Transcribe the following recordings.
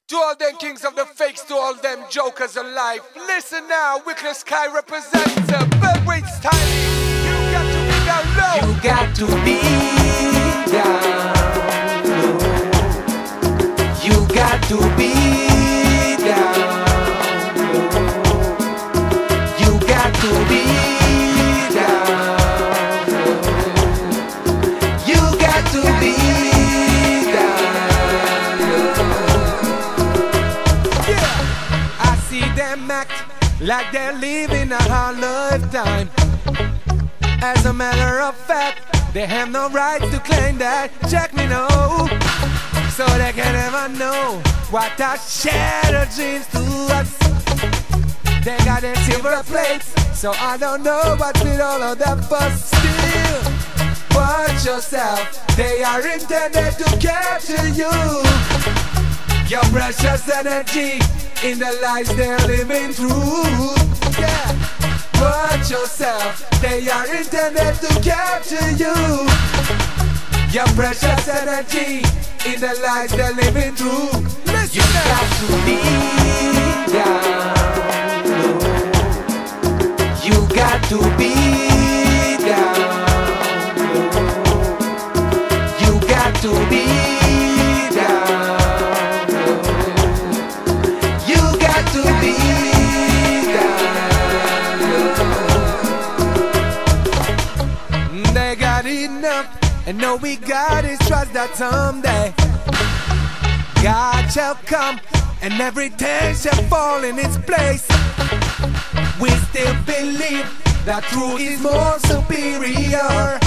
To all them kings of the fakes, to all them jokers alive, listen now, Wikluh Sky represents a bedweight style. You got to be down low. You got to be down low. You got to be down low. You got to be down low. You got to be down low. Yeah, I see them act like they're living a hard lifetime. As a matter of fact, they have no right to claim that. Check me now, so they can never know what our shattered dreams to us. They got their silver plates, so I don't know what's with all of that fuss. Still, watch yourself, they are intended to capture you. Your precious energy in the lives they're living through. Yeah. Watch yourself, they are intended to capture you. Your precious energy in the life they're living through. Listen, you got to be down low. You got to be down low. You got to be down low. You got to be. They got enough, and all we got is trust that someday God shall come, and everything shall fall in its place. We still believe that truth is more superior.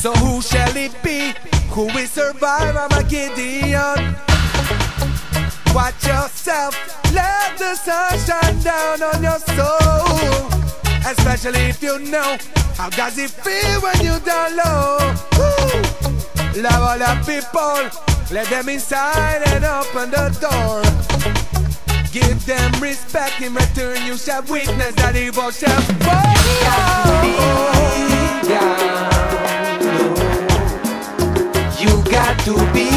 So who shall it be? Who will survive Armageddon? Watch yourself, let the sun shine down on your soul. Especially if you know, how does it feel when you down low? Woo! Love all the people, let them inside and open the door. Give them respect, in return you shall witness that evil shall fall. You got to be down low. You got to be